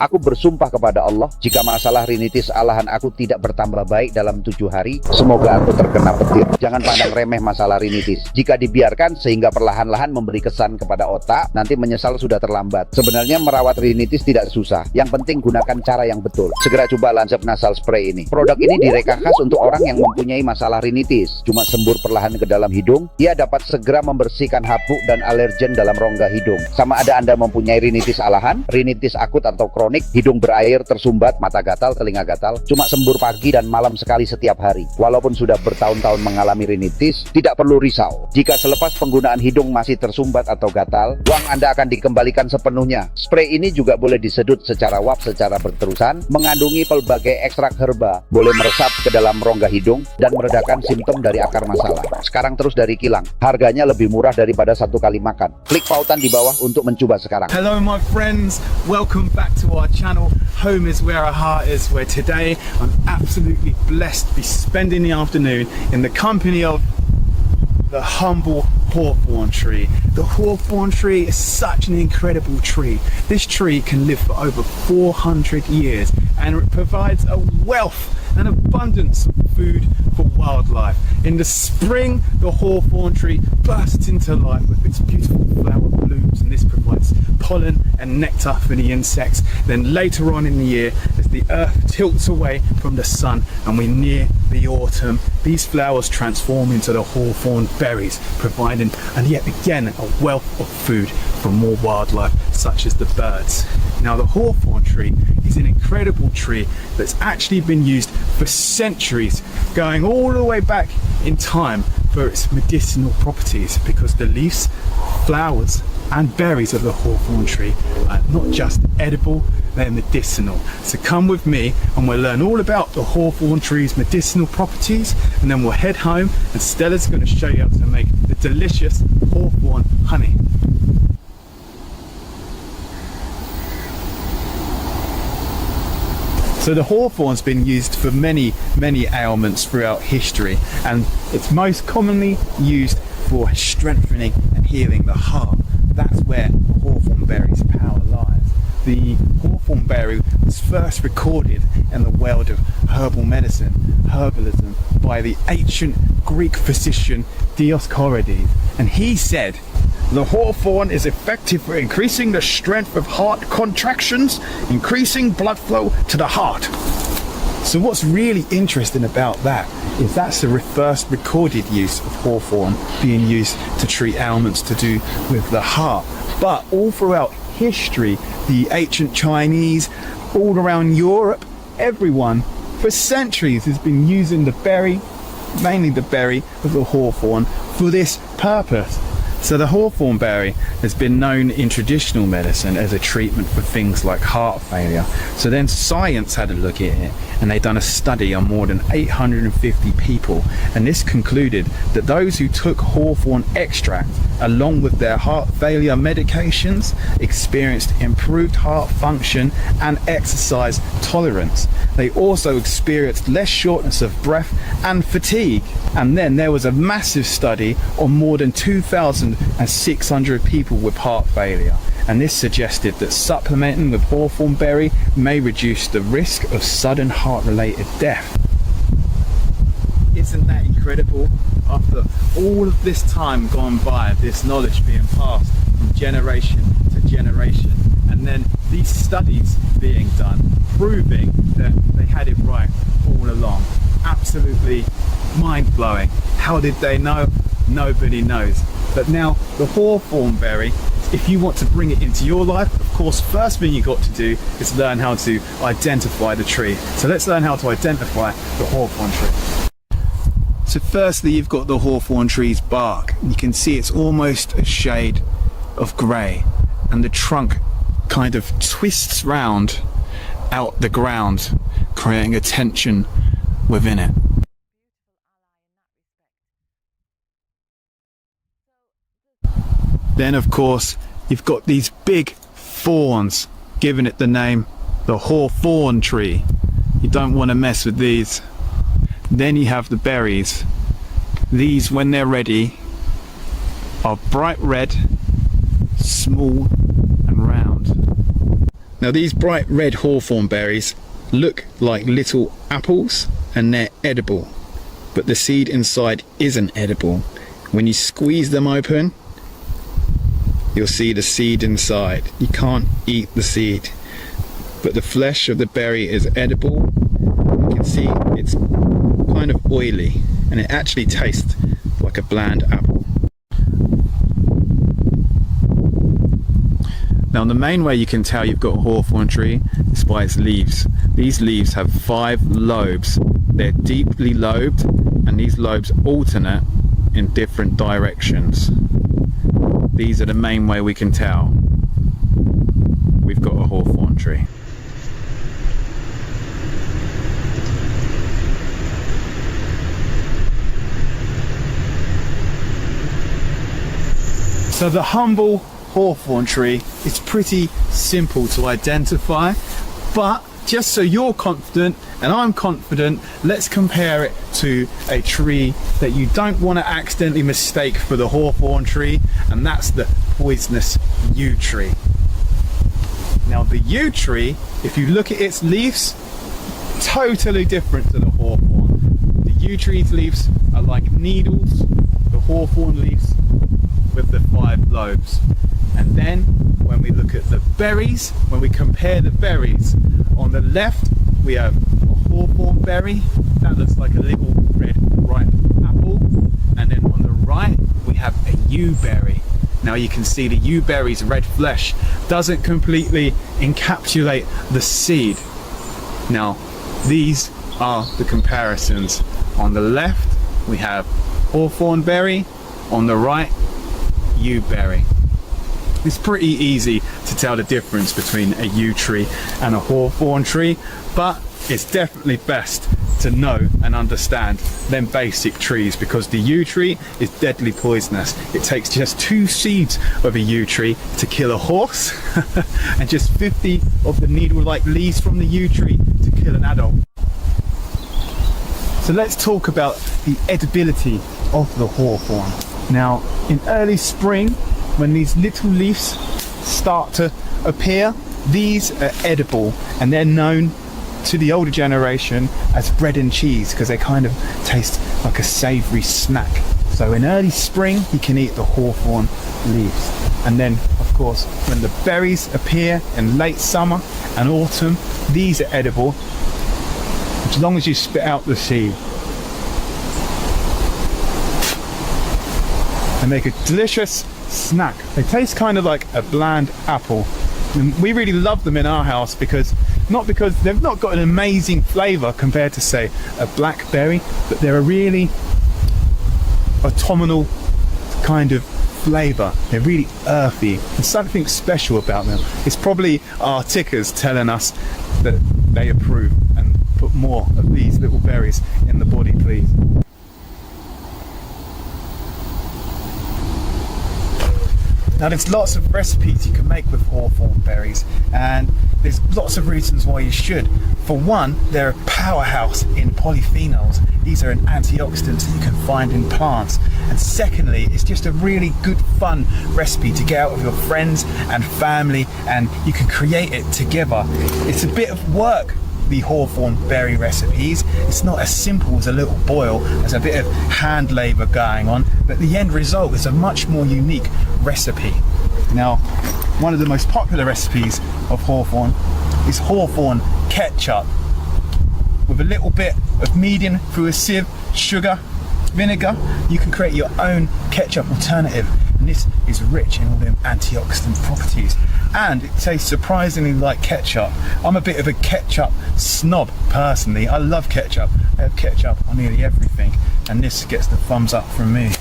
Aku bersumpah kepada Allah, jika masalah rinitis alahan aku tidak bertambah baik dalam 7 hari, semoga aku terkena petir. Jangan pandang remeh masalah rinitis. Jika dibiarkan sehingga perlahan-lahan memberi kesan kepada otak, nanti menyesal sudah terlambat. Sebenarnya merawat rinitis tidak susah. Yang penting gunakan cara yang betul. Segera coba lansep Nasal Spray ini. Produk ini direka khas untuk orang yang mempunyai masalah rinitis. Cuma sembur perlahan ke dalam hidung, ia dapat segera membersihkan habuk dan alergen dalam rongga hidung. Sama ada Anda mempunyai rinitis alahan, rinitis akut atau kronik, hidung berair, tersumbat, mata gatal, telinga gatal, cuma sembur pagi dan malam sekali setiap hari. Walaupun sudah bertahun-tahun mengalami rinitis, tidak perlu risau. Jika selepas penggunaan hidung masih tersumbat atau gatal, uang Anda akan dikembalikan sepenuhnya. Spray ini juga boleh disedut secara uap secara berterusan, mengandungi pelbagai ekstrak herba, boleh meresap ke dalam rongga hidung dan meredakan simptom dari akar masalah. Sekarang terus dari kilang. Harganya lebih murah daripada 1 kali makan. Klik pautan di bawah untuk mencoba sekarang. Hello my friends, welcome back to our channel. Home is where our heart is, where today I'm absolutely blessed to be spending the afternoon in the company of the humble hawthorn tree. The hawthorn tree is such an incredible tree. This tree can live for over 400 years and it provides a wealth and abundance of food for wildlife. In the spring, the hawthorn tree bursts into life with its beautiful flower blooms, and this provides pollen and nectar for the insects. Then later on in the year, as the earth tilts away from the sun and we near the autumn, these flowers transform into the hawthorn berries, providing and yet again a wealth of food for more wildlife such as the birds. Now the hawthorn tree is an incredible tree that's actually been used for centuries, going all the way back in time for its medicinal properties, because the leaves, flowers and berries of the hawthorn tree are not just edible, they're medicinal. So come with me and we'll learn all about the hawthorn tree's medicinal properties, and then we'll head home and Stella's going to show you how to make the delicious hawthorn honey. So the hawthorn's been used for many ailments throughout history, and it's most commonly used for strengthening and healing the heart. That's where the hawthorn berry's power lies. The hawthorn berry was first recorded in the world of herbal medicine, herbalism, by the ancient Greek physician Dioscorides, and he said, "The hawthorn is effective for increasing the strength of heart contractions, increasing blood flow to the heart." So what's really interesting about that is that's the first recorded use of hawthorn being used to treat ailments to do with the heart. But all throughout history, the ancient Chinese, all around Europe, everyone for centuries has been using the berry, mainly the berry of the hawthorn, for this purpose. So the hawthorn berry has been known in traditional medicine as a treatment for things like heart failure. So then science had a look at it, and they done a study on more than 850 people, and this concluded that those who took hawthorn extract along with their heart failure medications experienced improved heart function and exercise tolerance. They also experienced less shortness of breath and fatigue. And then there was a massive study on more than 2,600 people with heart failure, and this suggested that supplementing with hawthorn berry may reduce the risk of sudden heart-related death. Isn't that incredible? After all of this time gone by, this knowledge being passed from generation to generation, and then these studies being done proving that they had it right all along. Absolutely mind-blowing. How did they know? Nobody knows. But now the hawthorn berry, if you want to bring it into your life, of course, first thing you got to do is learn how to identify the tree. So let's learn how to identify the hawthorn tree. So firstly, you've got the hawthorn tree's bark. You can see it's almost a shade of grey, and the trunk kind of twists round out the ground, creating a tension within it. Then of course you've got these big thorns, giving it the name the hawthorn tree. You don't want to mess with these. Then you have the berries. These, when they're ready, are bright red, small and round. Now these bright red hawthorn berries look like little apples and they're edible, but the seed inside isn't edible. When you squeeze them open, you'll see the seed inside. You can't eat the seed, but the flesh of the berry is edible. You can see it's kind of oily and it actually tastes like a bland apple. Now the main way you can tell you've got a hawthorn tree is by its leaves. These leaves have 5 lobes. They're deeply lobed and these lobes alternate in different directions. These are the main way we can tell we've got a hawthorn tree. So the humble hawthorn tree is pretty simple to identify, but just so you're confident and I'm confident, let's compare it to a tree that you don't want to accidentally mistake for the hawthorn tree, and that's the poisonous yew tree. Now the yew tree, if you look at its leaves, totally different to the hawthorn. The yew tree's leaves are like needles, the hawthorn leaves with the 5 lobes. And then when we look at the berries, when we compare the berries, on the left we have a hawthorn berry that looks like a little red ripe apple, and then on the right we have a yew berry. Now you can see the yew berry's red flesh doesn't completely encapsulate the seed. Now these are the comparisons. On the left we have hawthorn berry, on the right yew berry. It's pretty easy to tell the difference between a yew tree and a hawthorn tree, but it's definitely best to know and understand them basic trees, because the yew tree is deadly poisonous. It takes just 2 seeds of a yew tree to kill a horse and just 50 of the needle-like leaves from the yew tree to kill an adult. So let's talk about the edibility of the hawthorn. Now in early spring, when these little leaves start to appear, these are edible and they're known to the older generation as bread and cheese because they kind of taste like a savoury snack. So in early spring you can eat the hawthorn leaves, and then of course when the berries appear in late summer and autumn, these are edible as long as you spit out the seed. They make a delicious snack. They taste kind of like a bland apple. And we really love them in our house because they've not got an amazing flavour compared to say a blackberry, but they're a really autumnal kind of flavour. They're really earthy. There's something special about them. It's probably our tickers telling us that they approve and put more of these little berries in the body, please. Now there's lots of recipes you can make with hawthorn berries, and there's lots of reasons why you should. For one, they're a powerhouse in polyphenols. These are an antioxidants that you can find in plants. And secondly, it's just a really good fun recipe to get out with your friends and family, and you can create it together. It's a bit of work, the hawthorn berry recipes. It's not as simple as a little boil. There's a bit of hand labour going on, but the end result is a much more unique recipe. Now, one of the most popular recipes of hawthorn is hawthorn ketchup. With a little bit of medium through a sieve, sugar, vinegar, you can create your own ketchup alternative, and this is rich in all them antioxidant properties, and it tastes surprisingly like ketchup. I'm a bit of a ketchup snob personally. I love ketchup. I have ketchup on nearly everything, and this gets the thumbs up from me.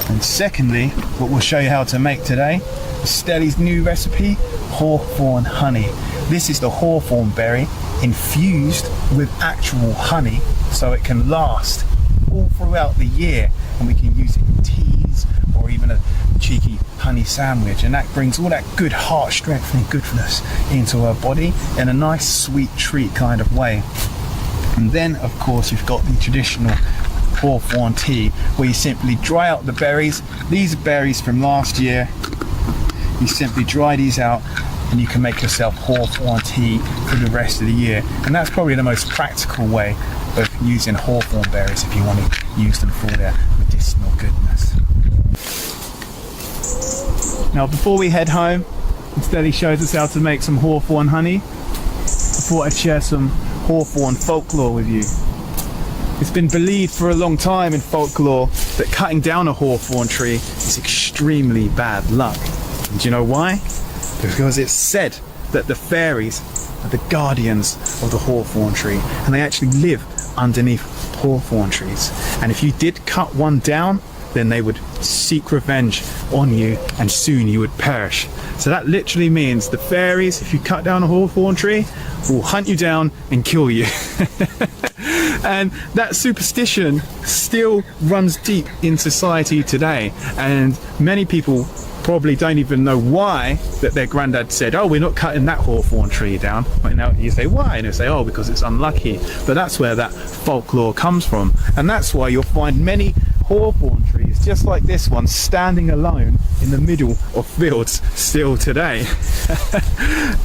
And secondly, what we'll show you how to make today is Stelly's new recipe, hawthorn honey. This is the hawthorn berry infused with actual honey, so it can last all throughout the year, and we can use it in teas or even a cheeky honey sandwich, and that brings all that good heart strengthening goodness into our body in a nice sweet treat kind of way. And then of course you've got the traditional hawthorn tea, where you simply dry out the berries. These are berries from last year. You simply dry these out, and you can make yourself hawthorn tea for the rest of the year. And that's probably the most practical way of using hawthorn berries if you want to use them for their medicinal goodness. Now before we head home, Steady shows us how to make some hawthorn honey. I thought I'd share some hawthorn folklore with you. It's been believed for a long time in folklore that cutting down a hawthorn tree is extremely bad luck. And do you know why? Because it's said that the fairies are the guardians of the hawthorn tree, and they actually live underneath hawthorn trees. And if you did cut one down, then they would seek revenge on you and soon you would perish. So that literally means the fairies, if you cut down a hawthorn tree, will hunt you down and kill you. And that superstition still runs deep in society today, and many people probably don't even know why that their granddad said, oh, we're not cutting that hawthorn tree down. But now you say, why? And they say, oh, because it's unlucky. But that's where that folklore comes from, and that's why you'll find many hawthorn trees just like this one standing alone in the middle of fields still today.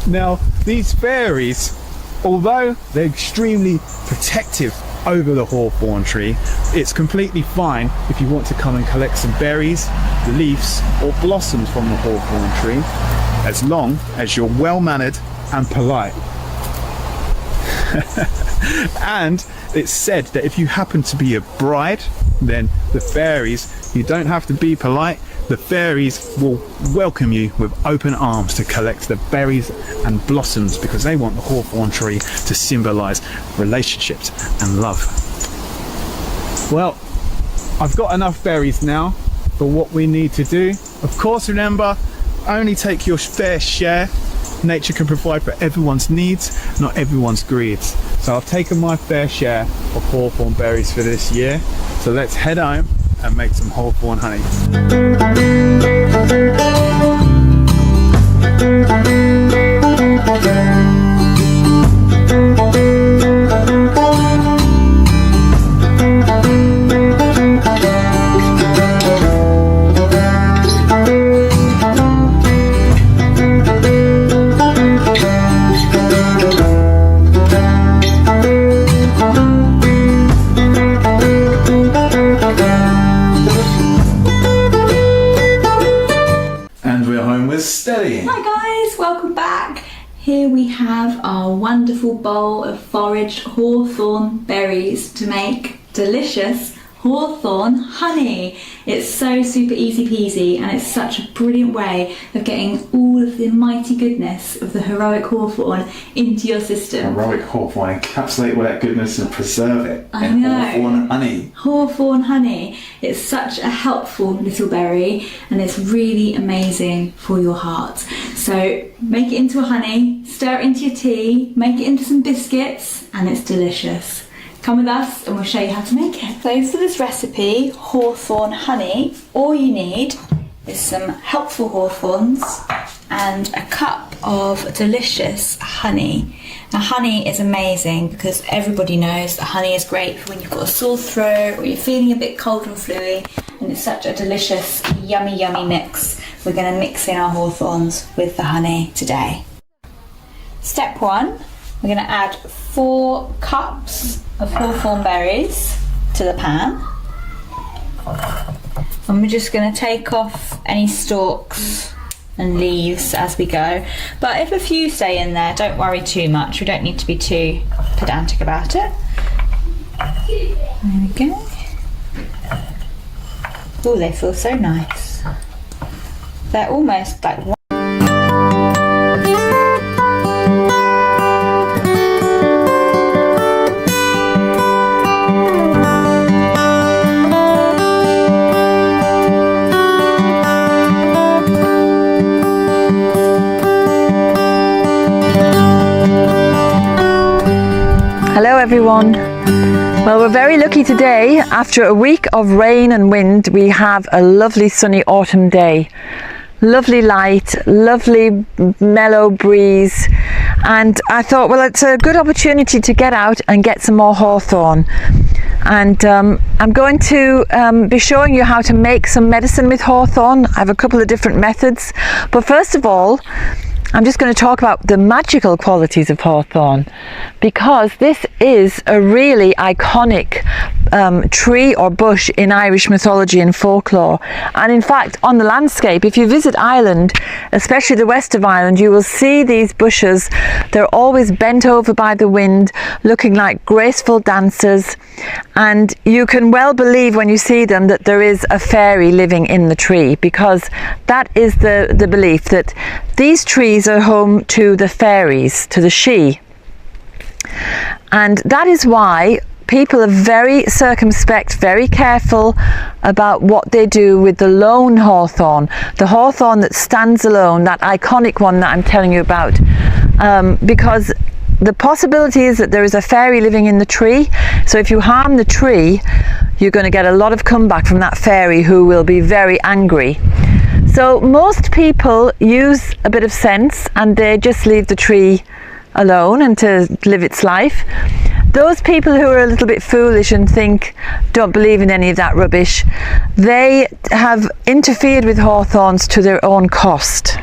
Now these fairies, although they're extremely protective over the hawthorn tree, it's completely fine if you want to come and collect some berries, leaves or blossoms from the hawthorn tree, as long as you're well mannered and polite. And it's said that if you happen to be a bride, then the fairies, you don't have to be polite, the fairies will welcome you with open arms to collect the berries and blossoms, because they want the hawthorn tree to symbolize relationships and love. Well, I've got enough berries now for what we need to do. Of course, remember, only take your fair share. Nature can provide for everyone's needs, not everyone's greeds. So I've taken my fair share of hawthorn berries for this year. So let's head home and make some hawthorn honey. Hi guys, welcome back. Here we have our wonderful bowl of foraged hawthorn berries to make delicious hawthorn honey. It's so super easy peasy, and it's such a brilliant way of getting all of the mighty goodness of the heroic hawthorn into your system. Heroic hawthorn, encapsulate all that goodness and preserve it in hawthorn honey. Hawthorn honey. It's such a helpful little berry, and it's really amazing for your heart. So make it into a honey, stir it into your tea, make it into some biscuits, and it's delicious. Come with us and we'll show you how to make it. So for this recipe, hawthorn honey, all you need is some helpful hawthorns and a cup of delicious honey. Now honey is amazing because everybody knows that honey is great for when you've got a sore throat or you're feeling a bit cold and fluey, and it's such a delicious, yummy, yummy mix. We're going to mix in our hawthorns with the honey today. Step 1, we're going to add 4 cups of hawthorn berries to the pan, and we're just going to take off any stalks and leaves as we go, but if a few stay in there, don't worry too much. We don't need to be too pedantic about it. There we go. Oh, they feel so nice. They're almost like Hello everyone. Well, we're very lucky today. After a week of rain and wind, we have a lovely sunny autumn day. Lovely light, lovely mellow breeze, and I thought, well, it's a good opportunity to get out and get some more hawthorn. And I'm going to be showing you how to make some medicine with hawthorn. I have a couple of different methods, but first of all I'm just going to talk about the magical qualities of hawthorn, because this is a really iconic tree or bush in Irish mythology and folklore. And in fact, on the landscape, if you visit Ireland, especially the west of Ireland, you will see these bushes. They're always bent over by the wind, looking like graceful dancers. And you can well believe when you see them that there is a fairy living in the tree, because that is the belief that these trees are home to the fairies, to the Sidhe. And that is why people are very circumspect, very careful about what they do with the lone hawthorn, the hawthorn that stands alone, that iconic one that I'm telling you about, because the possibility is that there is a fairy living in the tree. So if you harm the tree, you're going to get a lot of comeback from that fairy, who will be very angry. So most people use a bit of sense and they just leave the tree alone and to live its life. Those people who are a little bit foolish and don't believe in any of that rubbish, they have interfered with hawthorns to their own cost.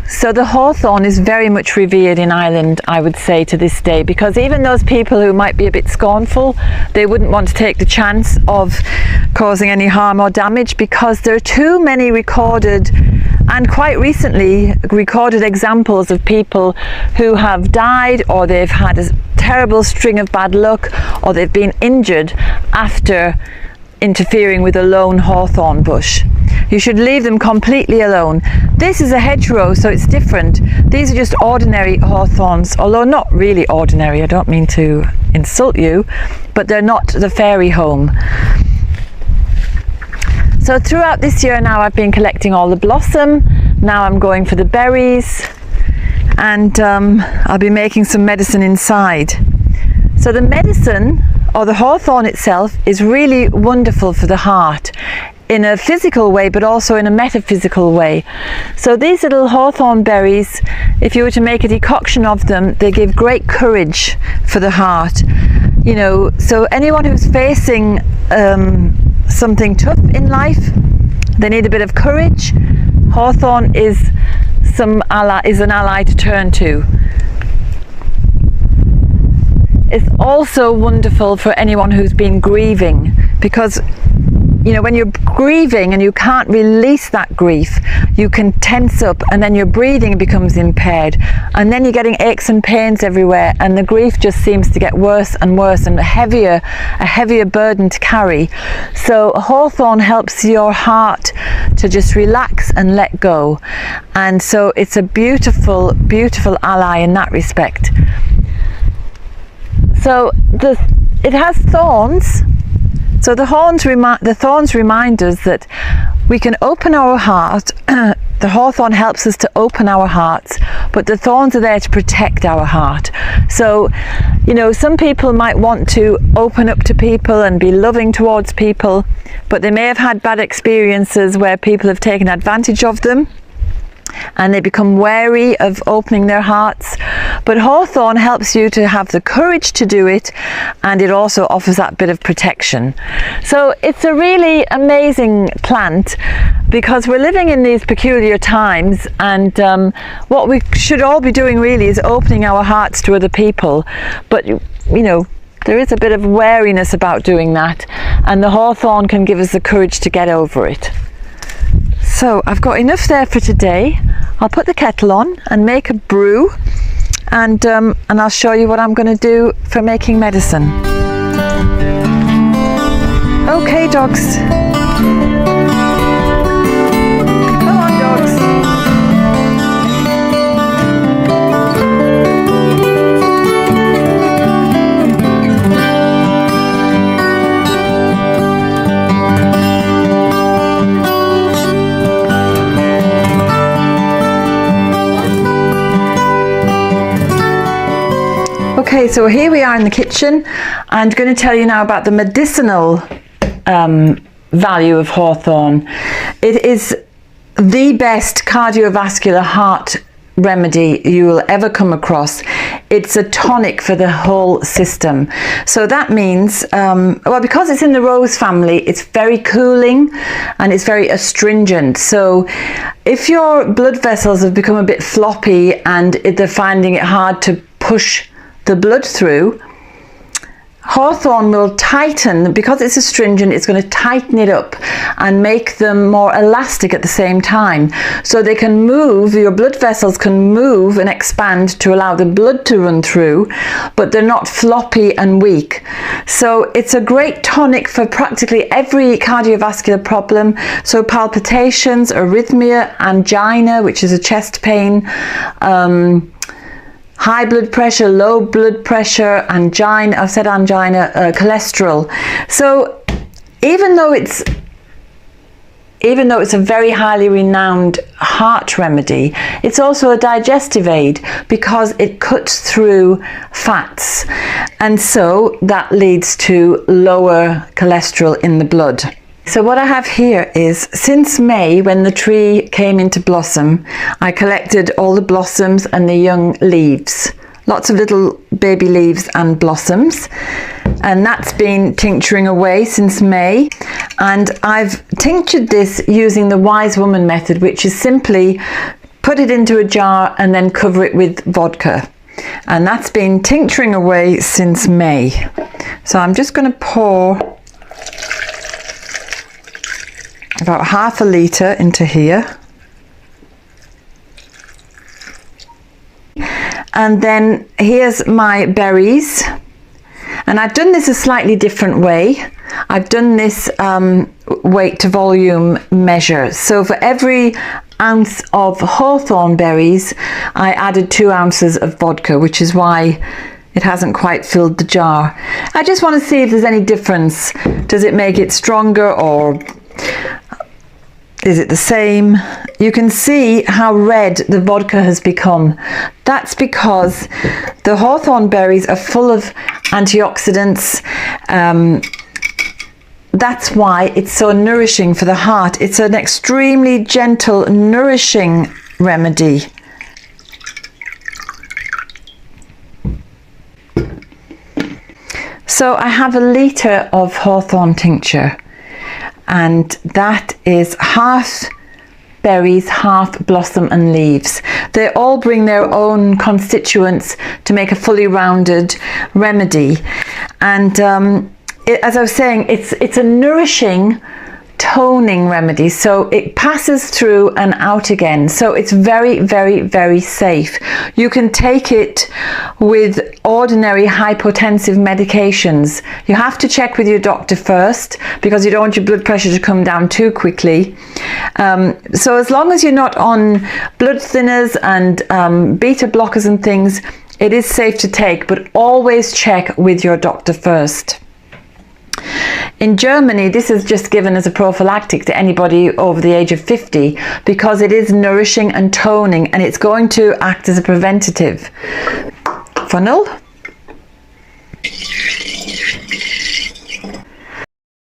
So the hawthorn is very much revered in Ireland, I would say, to this day, because even those people who might be a bit scornful, they wouldn't want to take the chance of causing any harm or damage, because there are too many recorded, and quite recently recorded, examples of people who have died, or they've had a terrible string of bad luck, or they've been injured after interfering with a lone hawthorn bush. You should leave them completely alone. This is a hedgerow, so it's different. These are just ordinary hawthorns, although not really ordinary. I don't mean to insult you, but they're not the fairy home. So throughout this year now, I've been collecting all the blossom. Now I'm going for the berries, and I'll be making some medicine inside. So the medicine, or the hawthorn itself, is really wonderful for the heart, in a physical way, but also in a metaphysical way. So these little hawthorn berries, if you were to make a decoction of them, they give great courage for the heart. You know, so anyone who's facing something tough in life, they need a bit of courage. Hawthorn is an ally to turn to. It's also wonderful for anyone who's been grieving, because you know, when you're grieving and you can't release that grief, you can tense up, and then your breathing becomes impaired, and then you're getting aches and pains everywhere, and the grief just seems to get worse and worse, and a heavier burden to carry. So hawthorn helps your heart to just relax and let go, and so it's a beautiful, beautiful ally in that respect. So it has thorns. So the thorns remind us that we can open our heart. The hawthorn helps us to open our hearts, but the thorns are there to protect our heart. So, you know, some people might want to open up to people and be loving towards people, but they may have had bad experiences where people have taken advantage of them, and they become wary of opening their hearts. But hawthorn helps you to have the courage to do it, and it also offers that bit of protection. So it's a really amazing plant, because we're living in these peculiar times, and what we should all be doing really is opening our hearts to other people. But you know, there is a bit of wariness about doing that, and the hawthorn can give us the courage to get over it. So I've got enough there for today. I'll put the kettle on and make a brew, and I'll show you what I'm going to do for making medicine. Okay, dogs. Come on, dogs. Okay, so here we are in the kitchen. I'm going to tell you now about the medicinal value of hawthorn. It is the best cardiovascular heart remedy you will ever come across. it's a tonic for the whole system. So that means, well, because it's in the rose family, it's very cooling and it's very astringent. So if your blood vessels have become a bit floppy and they're finding it hard to push the blood through, hawthorn will tighten. Because it's astringent, it's going to tighten it up and make them more elastic at the same time, so they can move, your blood vessels can move and expand to allow the blood to run through, but they're not floppy and weak. So it's a great tonic for practically every cardiovascular problem, so palpitations, arrhythmia, angina, which is a chest pain, high blood pressure, low blood pressure, angina, I've said angina, cholesterol. So even though it's a very highly renowned heart remedy, it's also a digestive aid because it cuts through fats, and so that leads to lower cholesterol in the blood. So what I have here is, since May, when the tree came into blossom, I collected all the blossoms and the young leaves, lots of little baby leaves and blossoms, and that's been tincturing away since May. And I've tinctured this using the Wise Woman method, which is simply put it into a jar and then cover it with vodka, and that's been tincturing away since May. So I'm just going to pour about half a litre into here, and then here's my berries, and I've done this a slightly different way. I've done this weight to volume measure. So for every ounce of hawthorn berries, I added 2 ounces of vodka, which is why it hasn't quite filled the jar. I just want to see if there's any difference. Does it make it stronger, or is it the same? You can see how red the vodka has become. That's because the hawthorn berries are full of antioxidants. That's why it's so nourishing for the heart. It's an extremely gentle, nourishing remedy. So I have a litre of hawthorn tincture, and that is half berries, half blossom and leaves. They all bring their own constituents to make a fully rounded remedy. And as I was saying, it's a nourishing, toning remedy, so it passes through and out again, so it's very, very, very safe. You can take it with ordinary hypotensive medications. You have to check with your doctor first, because you don't want your blood pressure to come down too quickly. So as long as you're not on blood thinners and beta blockers and things, it is safe to take, but always check with your doctor first. In Germany, this is just given as a prophylactic to anybody over the age of 50, because it is nourishing and toning, and it's going to act as a preventative. Funnel.